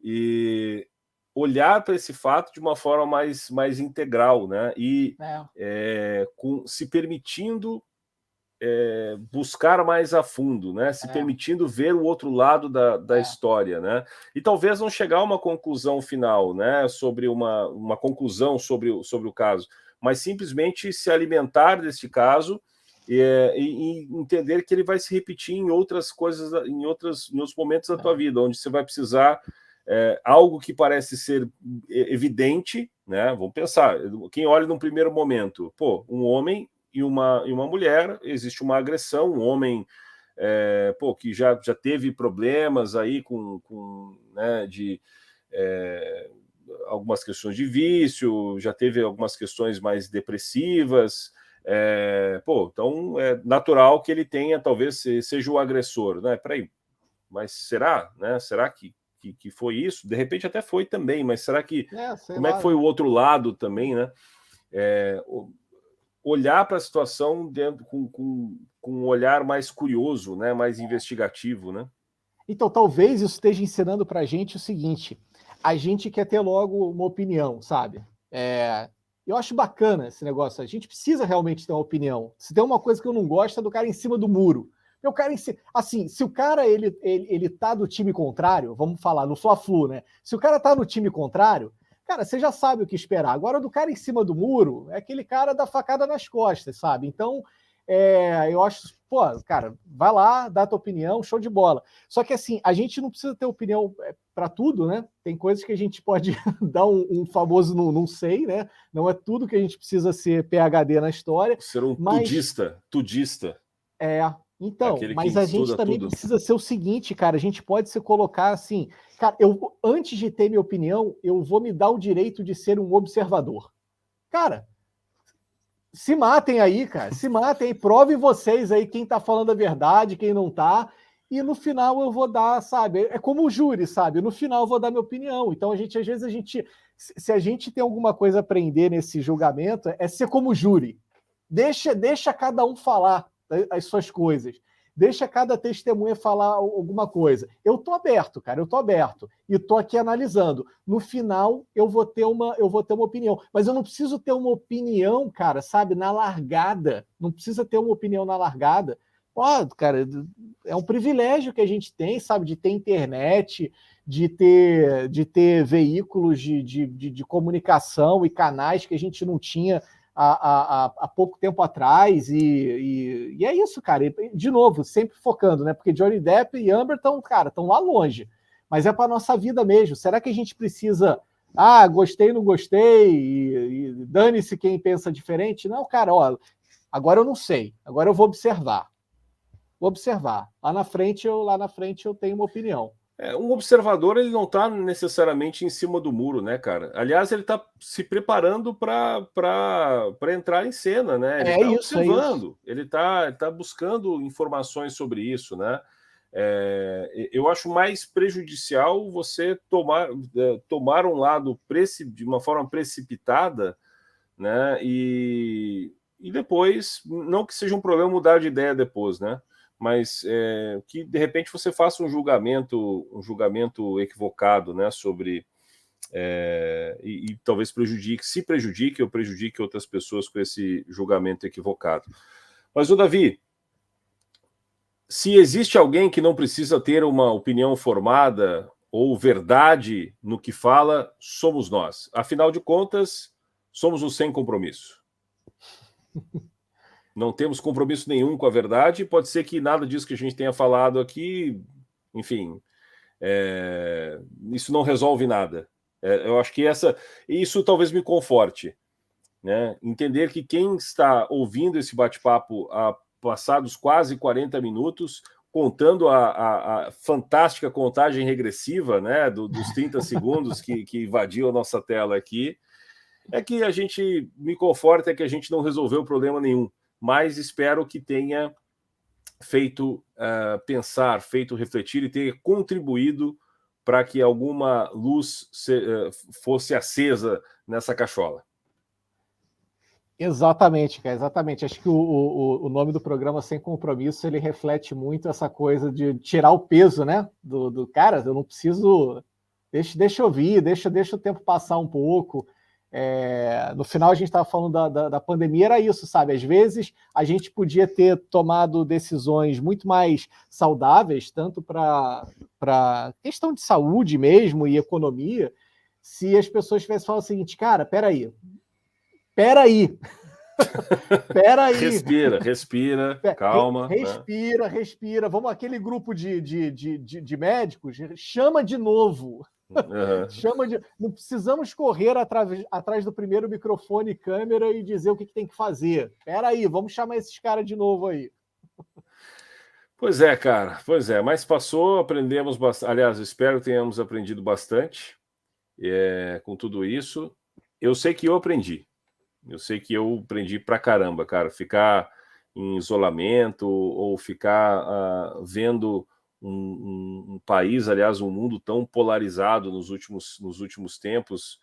E olhar para esse fato de uma forma mais integral, né? E se permitindo buscar mais a fundo, né? Se permitindo ver o outro lado da história, né? E talvez não chegar a uma conclusão final, né? Sobre uma conclusão sobre o caso, mas simplesmente se alimentar desse caso e entender que ele vai se repetir em outras coisas, em outros momentos da tua vida, onde você vai precisar algo que parece ser evidente, né? Vamos pensar, quem olha num primeiro momento, um homem e uma mulher, existe uma agressão, um homem que já teve problemas aí com né, de algumas questões de vício, já teve algumas questões mais depressivas, então é natural que ele tenha, talvez seja o agressor, né? Peraí, mas será, né? Será que foi isso? De repente até foi também, mas será que como é que foi o outro lado também, né? Olhar para a situação com um olhar mais curioso, né? Mais investigativo, né? Então, talvez isso esteja ensinando para a gente o seguinte: a gente quer ter logo uma opinião, sabe? Eu acho bacana esse negócio. A gente precisa realmente ter uma opinião. Se tem uma coisa que eu não gosto é do cara em cima do muro. O cara, assim, se o cara ele tá do time contrário, vamos falar no Fla-Flu, né? Se o cara tá no time contrário, cara, você já sabe o que esperar. Agora, do cara em cima do muro, é aquele cara da facada nas costas, sabe? Então, eu acho, pô, cara, vai lá, dá a tua opinião, show de bola. Só que, assim, a gente não precisa ter opinião para tudo, né? Tem coisas que a gente pode dar um famoso não sei, né? Não é tudo que a gente precisa ser PhD na história. Ser um tudista. Então, mas a gente também precisa ser o seguinte, cara, a gente pode se colocar assim, cara, antes de ter minha opinião, eu vou me dar o direito de ser um observador. Cara, se matem aí, cara, se matem aí, provem vocês aí quem tá falando a verdade, quem não tá, e no final eu vou dar, sabe, é como o júri, sabe, no final eu vou dar minha opinião. Então às vezes se a gente tem alguma coisa a aprender nesse julgamento, é ser como o júri. Deixa cada um falar as suas coisas. Deixa cada testemunha falar alguma coisa. Eu tô aberto, cara, eu tô aberto. E tô aqui analisando. No final, eu vou ter uma opinião. Mas eu não preciso ter uma opinião, cara, sabe, na largada. Não precisa ter uma opinião na largada. Cara, é um privilégio que a gente tem, sabe, de ter internet, de ter veículos de comunicação e canais que a gente não tinha há pouco tempo atrás, e é isso, cara. E, de novo, sempre focando, né? Porque Johnny Depp e Amber estão lá longe. Mas é para nossa vida mesmo. Será que a gente precisa... gostei, não gostei, e dane-se quem pensa diferente? Não, cara, agora eu não sei. Agora eu vou observar. Lá na frente eu tenho uma opinião. Um observador, ele não está necessariamente em cima do muro, né, cara? Aliás, ele está se preparando para entrar em cena, né? Ele está observando, ele está buscando informações sobre isso, né? Eu acho mais prejudicial você tomar um lado de uma forma precipitada, né? E depois, não que seja um problema mudar de ideia depois, né? Mas que de repente você faça um julgamento equivocado, né, sobre e talvez prejudique ou prejudique outras pessoas com esse julgamento equivocado. Mas o Davi, se existe alguém que não precisa ter uma opinião formada ou verdade no que fala, somos nós. Afinal de contas, somos os sem compromisso. Não temos compromisso nenhum com a verdade. Pode ser que nada disso que a gente tenha falado aqui, enfim, isso não resolve nada. Eu acho que isso talvez me conforte, né? Entender que quem está ouvindo esse bate-papo há passados quase 40 minutos, contando a fantástica contagem regressiva, né, dos 30 segundos que invadiu a nossa tela aqui, que a gente me conforta que a gente não resolveu problema nenhum. Mas espero que tenha feito pensar, feito refletir e tenha contribuído para que alguma luz fosse acesa nessa cachola. Exatamente, cara, exatamente. Acho que o nome do programa Sem Compromisso, ele reflete muito essa coisa de tirar o peso, né, do cara. Eu não preciso... Deixa eu vir, deixa o tempo passar um pouco. No final a gente estava falando da pandemia, era isso, sabe? Às vezes a gente podia ter tomado decisões muito mais saudáveis, tanto para questão de saúde mesmo e economia, se as pessoas tivessem falado o seguinte, cara, peraí. Respira, calma. Respira. Vamos, aquele grupo de médicos, chama de novo. Uhum. Não precisamos correr atrás do primeiro microfone e câmera e dizer o que tem que fazer. Espera aí, vamos chamar esses caras de novo aí. Pois é, cara. Pois é. Mas passou, aprendemos bastante. Aliás, espero que tenhamos aprendido bastante com tudo isso. Eu sei que eu aprendi. Eu sei que eu aprendi pra caramba, cara. Ficar em isolamento ou ficar vendo um país, aliás, um mundo tão polarizado nos últimos tempos,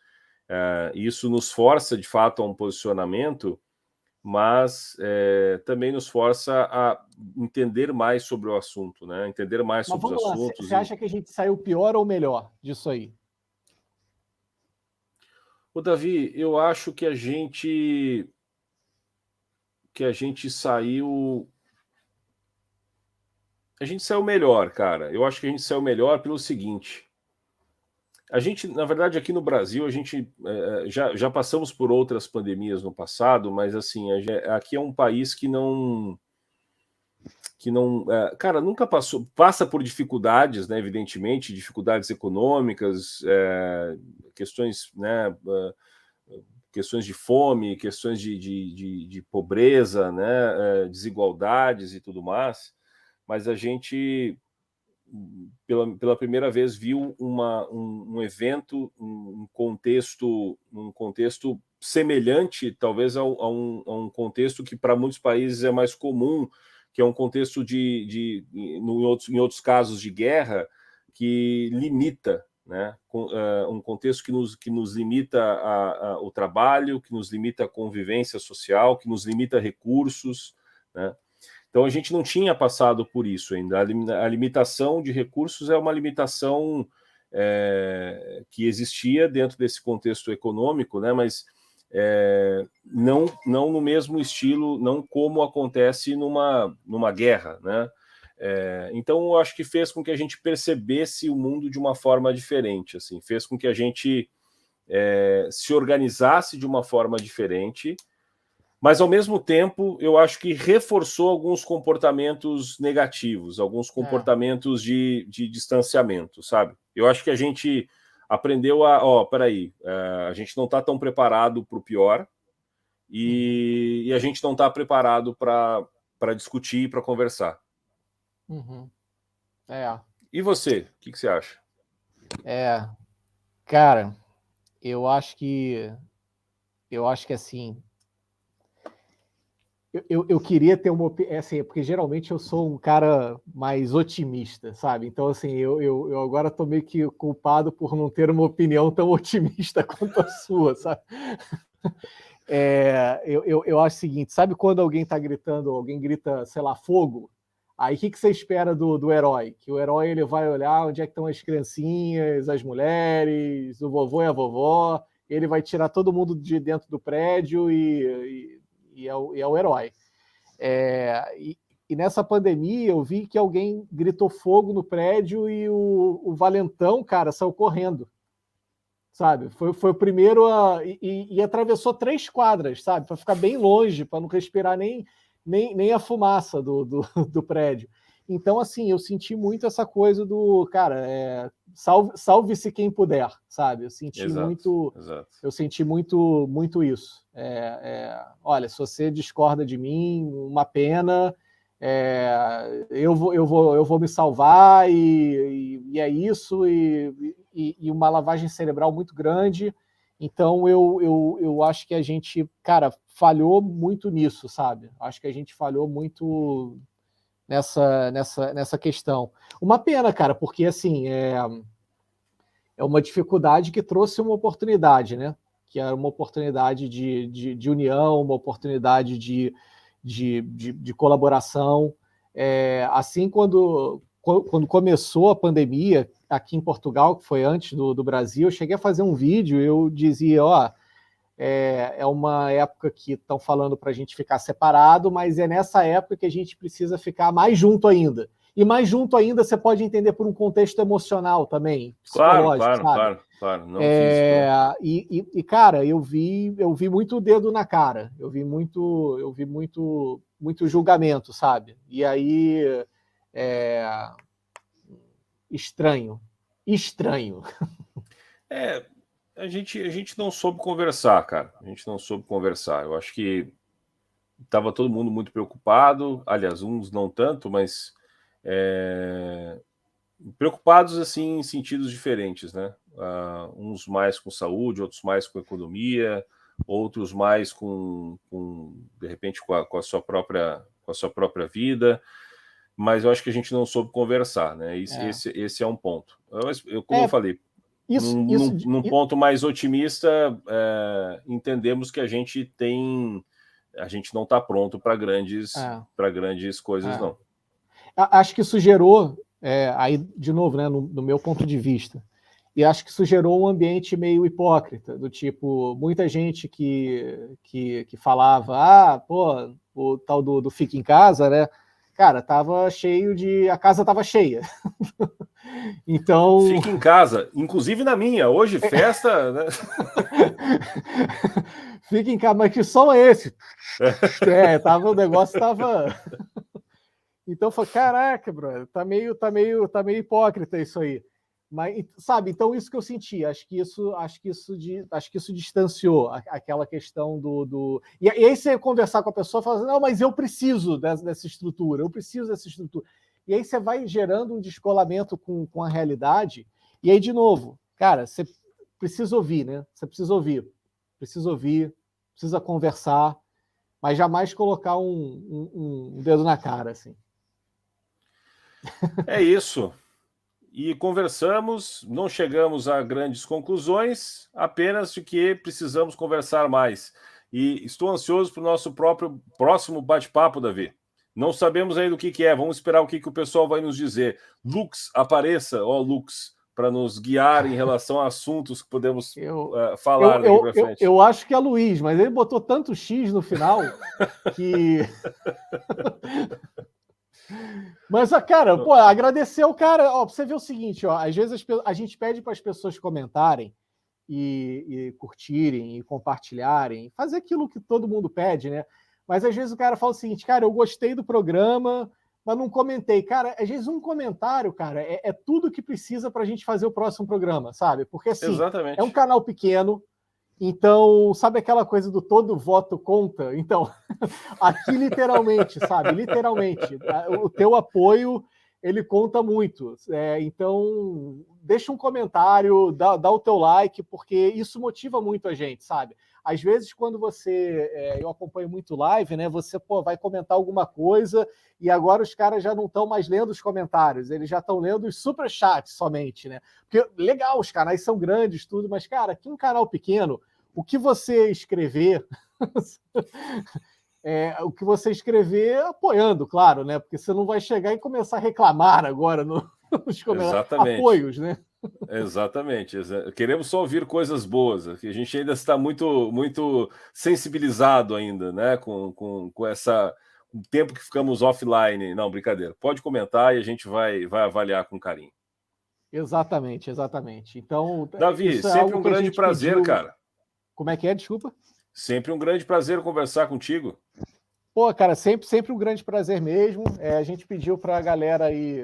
isso nos força, de fato, a um posicionamento, mas também nos força a entender mais sobre o assunto, né? Entender mais Mas sobre os vamos lá, assuntos. você acha que a gente saiu pior ou melhor disso aí? Ô, Davi, eu acho que a gente saiu. A gente saiu melhor, cara. Eu acho que a gente saiu melhor pelo seguinte. A gente, na verdade, aqui no Brasil, a gente já passamos por outras pandemias no passado, mas assim, aqui é um país que não, cara, nunca passa por dificuldades, né? Evidentemente, dificuldades econômicas, questões, né? Questões de fome, questões de pobreza, né? Desigualdades e tudo mais, mas a gente pela primeira vez viu um evento, um contexto semelhante, talvez, a um contexto que para muitos países é mais comum, que é um contexto em outros casos de guerra, que limita, né? Um contexto que nos limita o trabalho, que nos limita a convivência social, que nos limita recursos, né? Então a gente não tinha passado por isso ainda. A limitação de recursos é uma limitação que existia dentro desse contexto econômico, né? Mas não no mesmo estilo, não como acontece numa guerra, né? Então eu acho que fez com que a gente percebesse o mundo de uma forma diferente, assim, fez com que a gente se organizasse de uma forma diferente. Mas, ao mesmo tempo, eu acho que reforçou alguns comportamentos negativos, alguns comportamentos de distanciamento, sabe? Eu acho que a gente aprendeu peraí, a gente não está tão preparado para o pior e a gente não está preparado para discutir, para conversar. Uhum. E você? O que você acha? Cara, eu acho que assim, eu queria ter uma opinião, assim, porque geralmente eu sou um cara mais otimista, sabe? Então, assim, eu agora estou meio que culpado por não ter uma opinião tão otimista quanto a sua, sabe? Eu acho o seguinte, sabe quando alguém está gritando, alguém grita, sei lá, fogo? Aí o que você espera do herói? Que o herói ele vai olhar onde é que estão as criancinhas, as mulheres, o vovô e a vovó, ele vai tirar todo mundo de dentro do prédio e é o herói. E nessa pandemia eu vi que alguém gritou fogo no prédio e o valentão, cara, saiu correndo, sabe? Foi o primeiro e atravessou 3 quadras, sabe? Para ficar bem longe, para não respirar nem a fumaça do prédio. Então, assim, eu senti muito essa coisa do, cara, salve-se quem puder, sabe? Eu senti Exato. muito isso. Olha, se você discorda de mim, uma pena, eu vou me salvar e é isso, e uma lavagem cerebral muito grande. Então, eu acho que a gente, cara, falhou muito nisso, sabe? Acho que a gente falhou muito nessa questão. Uma pena, cara, porque, assim, é uma dificuldade que trouxe uma oportunidade, né? Que era uma oportunidade de união, uma oportunidade de colaboração. Assim, quando começou a pandemia aqui em Portugal, que foi antes do Brasil, eu cheguei a fazer um vídeo, eu dizia, é uma época que estão falando para a gente ficar separado, mas é nessa época que a gente precisa ficar mais junto ainda. E mais junto ainda você pode entender por um contexto emocional também, psicológico, sabe? Claro, não físico. E cara, eu vi muito dedo na cara, eu vi muito julgamento, sabe? E aí estranho. É, a gente não soube conversar, cara. A gente não soube conversar. Eu acho que estava todo mundo muito preocupado, aliás, uns não tanto, mas preocupados assim em sentidos diferentes, né? Uns mais com saúde, outros mais com economia, outros mais de repente com a sua própria vida. Mas eu acho que a gente não soube conversar, né? Esse é um ponto. Como eu falei, num ponto mais otimista, entendemos que a gente não está pronto para grandes coisas, não. Acho que isso gerou, aí de novo, né, no meu ponto de vista, e acho que isso gerou um ambiente meio hipócrita, do tipo, muita gente que falava, pô, o tal do Fica em Casa, né? Cara, a casa tava cheia. Então. Fica em casa, inclusive na minha. Hoje, festa. Né? Fica em casa, mas que som é esse? O negócio tava. Então eu falei, caraca, brother, tá meio hipócrita isso aí. Mas, sabe, então isso que eu senti, acho que isso distanciou aquela questão do... E aí você conversar com a pessoa e falar assim, não, mas eu preciso dessa estrutura, eu preciso dessa estrutura. E aí você vai gerando um descolamento com a realidade, e aí, de novo, cara, você precisa ouvir, né? Você precisa ouvir, precisa conversar, mas jamais colocar um dedo na cara, assim. É isso. E conversamos, não chegamos a grandes conclusões, apenas de que precisamos conversar mais. E estou ansioso para o nosso próximo bate-papo, Davi. Não sabemos ainda o que é, vamos esperar o que o pessoal vai nos dizer. Lux, apareça, Lux, para nos guiar em relação a assuntos que podemos falar daqui para frente. Eu acho que é Luiz, mas ele botou tanto X no final que... Mas, cara, pô, agradecer o cara. Ó, pra você ver o seguinte, ó, às vezes a gente pede para as pessoas comentarem e curtirem e compartilharem, fazer aquilo que todo mundo pede, né? Mas às vezes o cara fala o seguinte, cara, eu gostei do programa, mas não comentei. Cara, às vezes um comentário, cara, é tudo que precisa para a gente fazer o próximo programa, sabe? Porque assim, exatamente, é um canal pequeno, então, sabe aquela coisa do todo voto conta? Então, aqui literalmente, sabe? Literalmente. O teu apoio, ele conta muito. Então, deixa um comentário, dá o teu like, porque isso motiva muito a gente, sabe? Às vezes, quando eu acompanho muito live, né? Você, vai comentar alguma coisa e agora os caras já não estão mais lendo os comentários, eles já estão lendo os superchats somente, né? Porque, legal, os canais são grandes, tudo, mas, cara, aqui um canal pequeno, o que você escrever... o que você escrever apoiando, claro, né? Porque você não vai chegar e começar a reclamar agora nos comentários. Apoios, né? Exatamente. Queremos só ouvir coisas boas. A gente ainda está muito, muito sensibilizado ainda, né? Com o tempo que ficamos offline. Não, brincadeira. Pode comentar e a gente vai avaliar com carinho. Exatamente. Então, Davi, sempre um grande prazer, pediu... cara. Como é que é? Desculpa. Sempre um grande prazer conversar contigo. Pô, cara, sempre um grande prazer mesmo. A gente pediu para a galera aí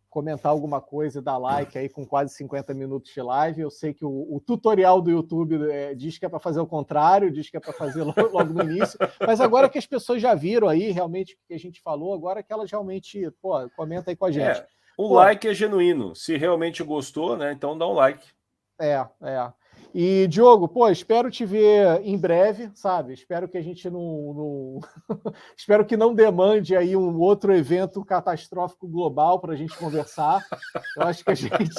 comentar alguma coisa e dar like aí com quase 50 minutos de live. Eu sei que o tutorial do YouTube diz que é para fazer o contrário, diz que é para fazer logo no início, mas agora que as pessoas já viram aí realmente o que a gente falou, agora que elas realmente, comenta aí com a gente. Like é genuíno. Se realmente gostou, né, então dá um like. E, Diogo, espero te ver em breve, sabe? Espero que a gente não... espero que não demande aí um outro evento catastrófico global para a gente conversar. Eu acho que a gente...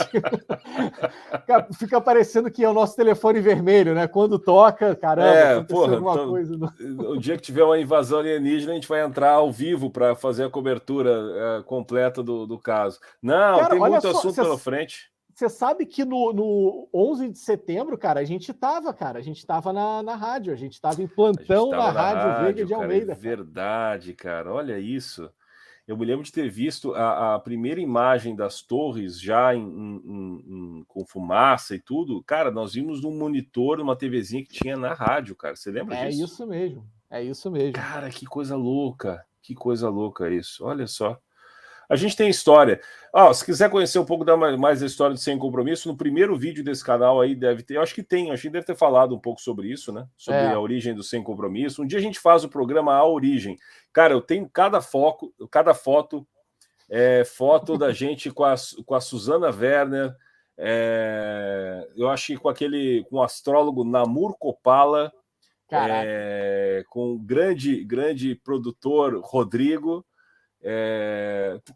Fica parecendo que é o nosso telefone vermelho, né? Quando toca, caramba, aconteceu alguma coisa. O dia que tiver uma invasão alienígena, a gente vai entrar ao vivo para fazer a cobertura completa do caso. Não, cara, tem muito assunto pela frente. Você sabe que no 11 de setembro, cara, a gente estava na rádio, a gente estava em plantão na Rádio Veiga de Almeida. É verdade, cara, olha isso. Eu me lembro de ter visto a primeira imagem das torres já com fumaça e tudo. Cara, nós vimos num monitor, numa TVzinha que tinha na rádio, cara. Você lembra disso? É isso mesmo. Cara, que coisa louca isso. Olha só. A gente tem história. Se quiser conhecer um pouco mais da história do Sem Compromisso, no primeiro vídeo desse canal aí deve ter, acho que deve ter falado um pouco sobre isso, né? Sobre a origem do Sem Compromisso. Um dia a gente faz o programa A Origem. Cara, eu tenho cada foto foto da gente com a Susana Werner, eu acho que com o astrólogo Namur Copala, com o grande produtor Rodrigo.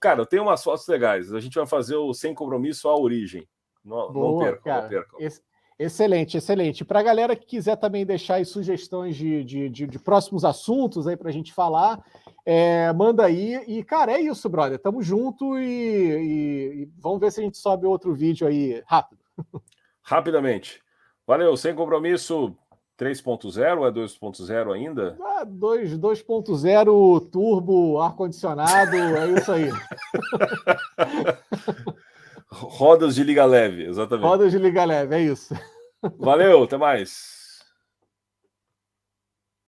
Cara, eu tenho umas fotos legais. A gente vai fazer o Sem Compromisso à Origem. Não percam, não percam. Excelente, excelente. Para a galera que quiser também deixar aí sugestões de próximos assuntos aí para a gente falar, manda aí. E, cara, é isso, brother. Tamo junto e vamos ver se a gente sobe outro vídeo aí rápido. Rapidamente. Valeu, Sem Compromisso 3.0 ou é 2.0 ainda? 2.0 turbo, ar-condicionado, é isso aí. Rodas de liga leve, exatamente. Rodas de liga leve, é isso. Valeu, até mais.